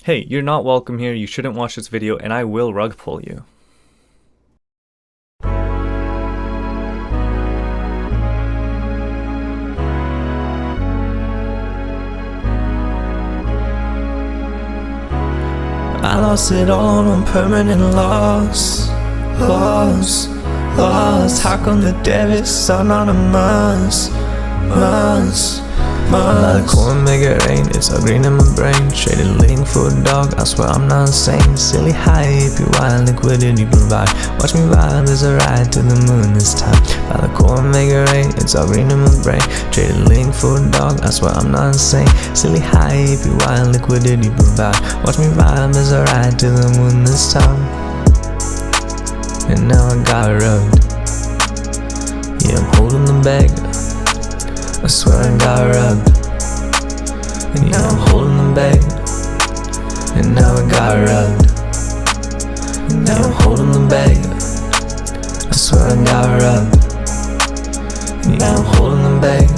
Hey, you're not welcome here, you shouldn't watch this video, and I will rug pull you. I lost it all on permanent loss. How come the debit's anonymous? The coin make it rain, it's all green in my brain. Traded link for a dog, I swear I'm not insane. Silly high APY, liquidity provide. Watch me vibe as I ride to the moon this time. By the coin make it rain, it's all green in my brain. Traded link for a dog, I swear I'm not insane. Silly high APY, liquidity provide. Watch me vibe as I ride to the moon this time. And now I got rubbed. Yeah, I'm holding the bag, I swear I got rubbed. And yeah, I'm holding the bag, and now I got rubbed. And yeah, I'm holding the bag, I swear I got rubbed. And yeah, I'm holding the bag.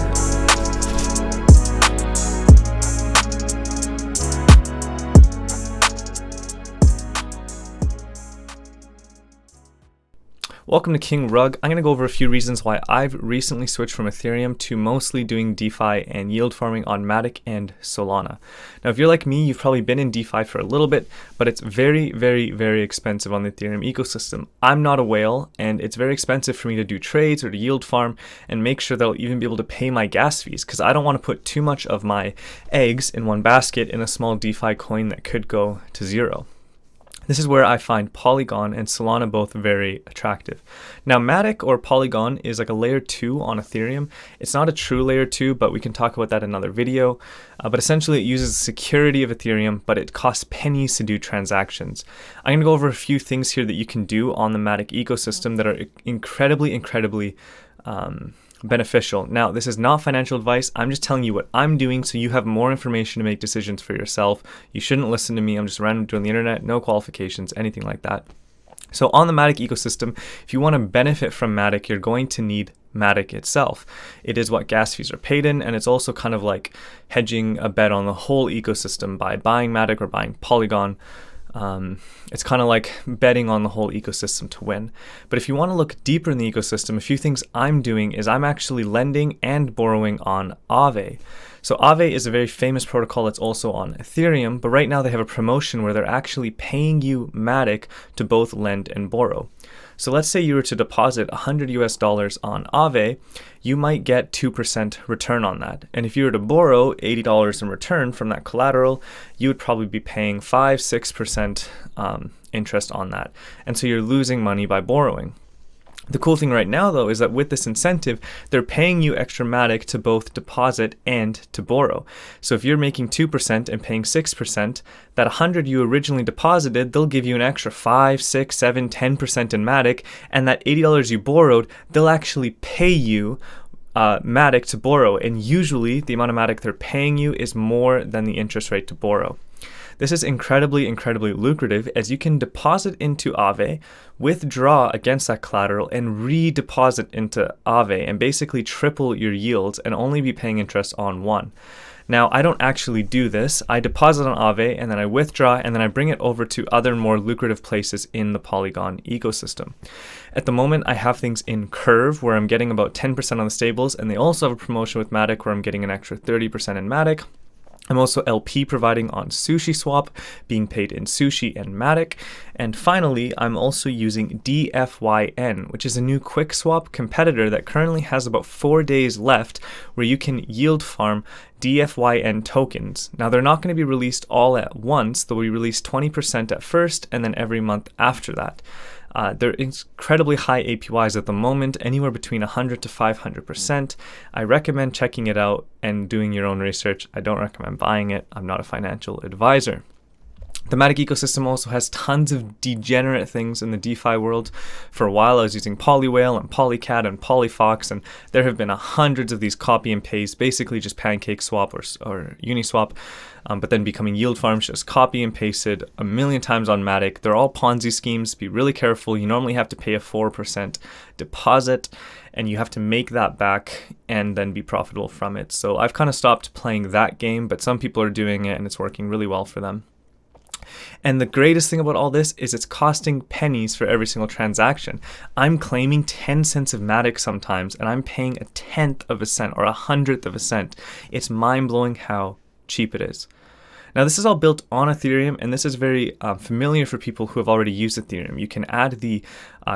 Welcome to King Rug. I'm going to go over a few reasons why I've recently switched from Ethereum to mostly doing DeFi and yield farming on Matic and Solana. Now, if you're like me, you've probably been in DeFi for a little bit, but it's very, very, very expensive on the Ethereum ecosystem. I'm not a whale, and it's very expensive for me to do trades or to yield farm and make sure that I'll even be able to pay my gas fees, because I don't want to put too much of my eggs in one basket in a small DeFi coin that could go to zero. This is where I find Polygon and Solana both very attractive. Now, Matic or Polygon is like a layer 2 on Ethereum. It's not a true layer 2, but we can talk about that in another video. But essentially, it uses the security of Ethereum, but it costs pennies to do transactions. I'm going to go over a few things here that you can do on the Matic ecosystem that are incredibly beneficial. Now, this is not financial advice. I'm just telling you what I'm doing so you have more information to make decisions for yourself. You shouldn't listen to me. I'm just random doing the internet, no qualifications, anything like that. So on the Matic ecosystem, if you want to benefit from Matic, you're going to need Matic itself. It is what gas fees are paid in, and it's also kind of like hedging a bet on the whole ecosystem by buying Matic or buying Polygon. It's kind of like betting on the whole ecosystem to win. But if you want to look deeper in the ecosystem, a few things I'm doing is I'm actually lending and borrowing on Aave. So Aave is a very famous protocol that's also on Ethereum, but right now they have a promotion where they're actually paying you Matic to both lend and borrow. So let's say you were to deposit $100 on Aave, you might get 2% return on that. And if you were to borrow $80 in return from that collateral, you would probably be paying 5-6% interest on that. And so you're losing money by borrowing. The cool thing right now, though, is that with this incentive, they're paying you extra Matic to both deposit and to borrow. So if you're making 2% and paying 6%, that 100 you originally deposited, they'll give you an extra 5, 6, 7, 10% in Matic, and that $80 you borrowed, they'll actually pay you Matic to borrow. And usually, the amount of Matic they're paying you is more than the interest rate to borrow. This is incredibly lucrative, as you can deposit into Aave, withdraw against that collateral, and redeposit into Aave, and basically triple your yields and only be paying interest on one. Now, I don't actually do this. I deposit on Aave, and then I withdraw, and then I bring it over to other more lucrative places in the Polygon ecosystem. At the moment, I have things in Curve, where I'm getting about 10% on the stables, and they also have a promotion with Matic, where I'm getting an extra 30% in Matic. I'm also LP providing on SushiSwap, being paid in Sushi and Matic. And finally, I'm also using DFYN, which is a new quick swap competitor that currently has about 4 days left where you can yield farm DFYN tokens. Now, they're not going to be released all at once. They'll be released 20% at first and then every month after that. They're incredibly high APYs at the moment, anywhere between 100 to 500%. I recommend checking it out and doing your own research. I don't recommend buying it. I'm not a financial advisor. The Matic ecosystem also has tons of degenerate things in the DeFi world. For a while, I was using Polywhale and Polycat and Polyfox, and there have been hundreds of these copy and paste, basically just pancake swap or Uniswap, but then becoming yield farms, just copy and pasted a million times on Matic. They're all Ponzi schemes. Be really careful. You normally have to pay a 4% deposit, and you have to make that back and then be profitable from it. So I've kind of stopped playing that game, but some people are doing it, and it's working really well for them. And the greatest thing about all this is it's costing pennies for every single transaction. I'm claiming 10 cents of Matic sometimes, and I'm paying a 1/10 of a cent or a 100th of a cent. It's mind-blowing how cheap it is. Now, this is all built on Ethereum, and this is very familiar for people who have already used Ethereum. You can add the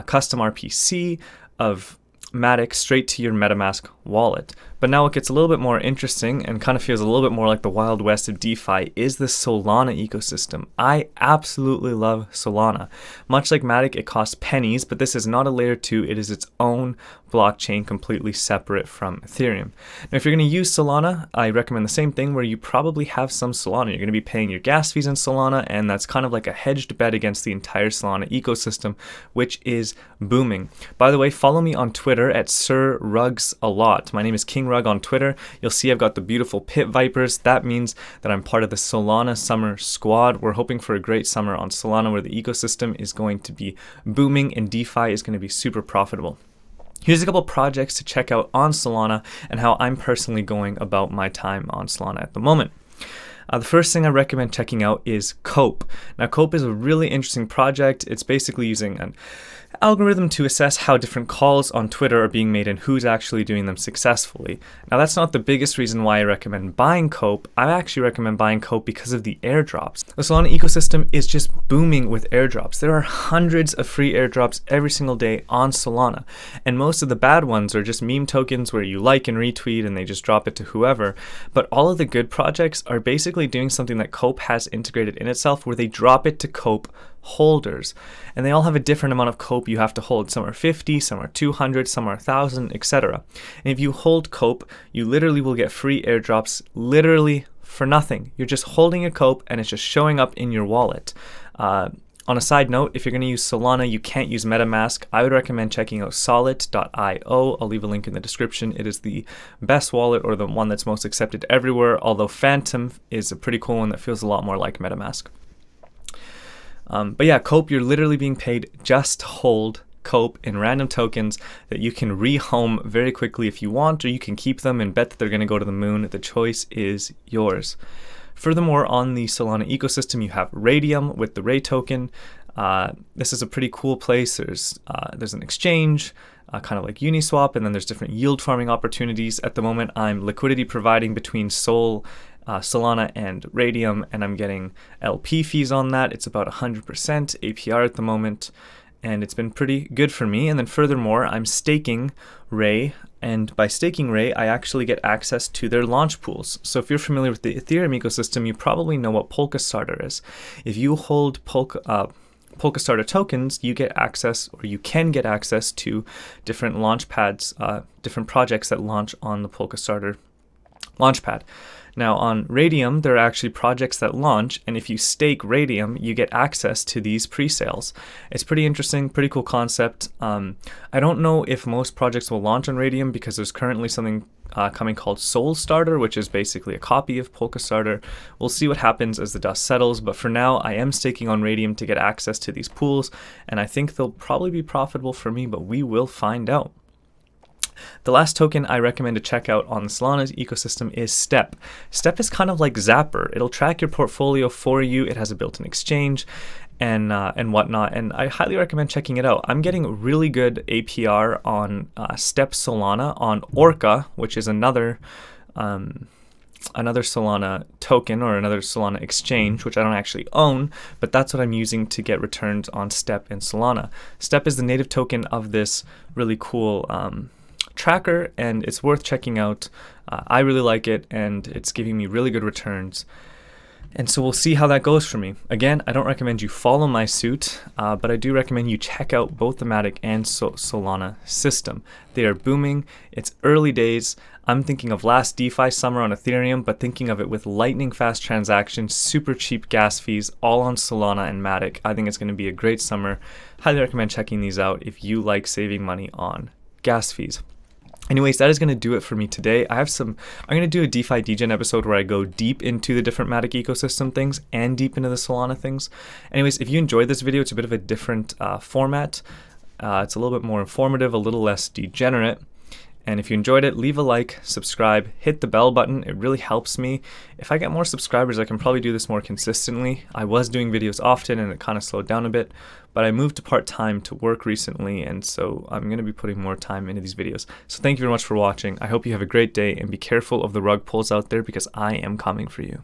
custom RPC of Matic straight to your MetaMask wallet. But now what gets a little bit more interesting and kind of feels a little bit more like the Wild West of DeFi is the Solana ecosystem. I absolutely love Solana. Much like Matic, it costs pennies, but this is not a layer 2. It is its own blockchain completely separate from Ethereum. Now, if you're going to use Solana, I recommend the same thing where you probably have some Solana. You're going to be paying your gas fees in Solana, and that's kind of like a hedged bet against the entire Solana ecosystem, which is booming. By the way, follow me on Twitter at SirRugsALot. My name is King Rug on Twitter. You'll see I've got the beautiful Pit Vipers. That means that I'm part of the Solana Summer Squad. We're hoping for a great summer on Solana where the ecosystem is going to be booming and DeFi is going to be super profitable. Here's a couple projects to check out on Solana and how I'm personally going about my time on Solana at the moment. The first thing I recommend checking out is Cope. Now, Cope is a really interesting project. It's basically using an algorithm to assess how different calls on Twitter are being made and who's actually doing them successfully. Now, that's not the biggest reason why I recommend buying Cope. I actually recommend buying Cope because of the airdrops. The Solana ecosystem is just booming with airdrops. There are hundreds of free airdrops every single day on Solana, and most of the bad ones are just meme tokens where you like and retweet and they just drop it to whoever. But all of the good projects are basically doing something that Cope has integrated in itself where they drop it to Cope holders, and they all have a different amount of Cope you have to hold. Some are 50, some are 200, some are 1,000, etc. And if you hold Cope, you literally will get free airdrops literally for nothing. You're just holding a Cope and it's just showing up in your wallet. On a side note, if you're going to use Solana, you can't use MetaMask. I would recommend checking out solid.io. I'll leave a link in the description. It is the best wallet, or the one that's most accepted everywhere, although Phantom is a pretty cool one that feels a lot more like MetaMask. But yeah, Cope, you're literally being paid just to hold Cope in random tokens that you can rehome very quickly if you want, or you can keep them and bet that they're going to go to the moon. The choice is yours. Furthermore, on the Solana ecosystem, you have Radium with the Ray token. This is a pretty cool place. There's an exchange, kind of like Uniswap, and then there's different yield farming opportunities. At the moment, I'm liquidity providing between Solana and Radium, and I'm getting LP fees on that. It's about 100% APR at the moment, and it's been pretty good for me. And then furthermore, I'm staking Ray, and by staking Ray, I actually get access to their launch pools. So if you're familiar with the Ethereum ecosystem, you probably know what Polka Starter is. If you hold Polka Starter tokens, you get access, or you can get access to different launch pads, different projects that launch on the Polka Starter launchpad. Now, on Radium, there are actually projects that launch, and if you stake Radium, you get access to these pre-sales. It's pretty interesting, pretty cool concept. I don't know if most projects will launch on Radium because there's currently something coming called Soul Starter, which is basically a copy of Polka Starter. We'll see what happens as the dust settles, but for now, I am staking on Radium to get access to these pools, and I think they'll probably be profitable for me, but we will find out. The last token I recommend to check out on the Solana ecosystem is Step. Step is kind of like Zapper. It'll track your portfolio for you. It has a built-in exchange and whatnot, and I highly recommend checking it out. I'm getting really good APR on Step Solana on Orca, which is another Solana token or another Solana exchange, which I don't actually own, but that's what I'm using to get returns on Step and Solana. Step is the native token of this really cool tracker, and it's worth checking out. I really like it, and it's giving me really good returns. And so we'll see how that goes for me. Again, I don't recommend you follow my suit, but I do recommend you check out both the Matic and Solana system. They are booming. It's early days. I'm thinking of last DeFi summer on Ethereum, but thinking of it with lightning fast transactions, super cheap gas fees, all on Solana and Matic. I think it's going to be a great summer. Highly recommend checking these out if you like saving money on gas fees. Anyways, that is going to do it for me today. I'm going to do a DeFi Degen episode where I go deep into the different Matic ecosystem things and deep into the Solana things. Anyways, if you enjoyed this video, it's a bit of a different format. It's a little bit more informative, a little less degenerate. And if you enjoyed it, leave a like, subscribe, hit the bell button. It really helps me. If I get more subscribers, I can probably do this more consistently. I was doing videos often and it kind of slowed down a bit, but I moved to part-time to work recently, and so I'm going to be putting more time into these videos. So thank you very much for watching. I hope you have a great day, and be careful of the rug pulls out there because I am coming for you.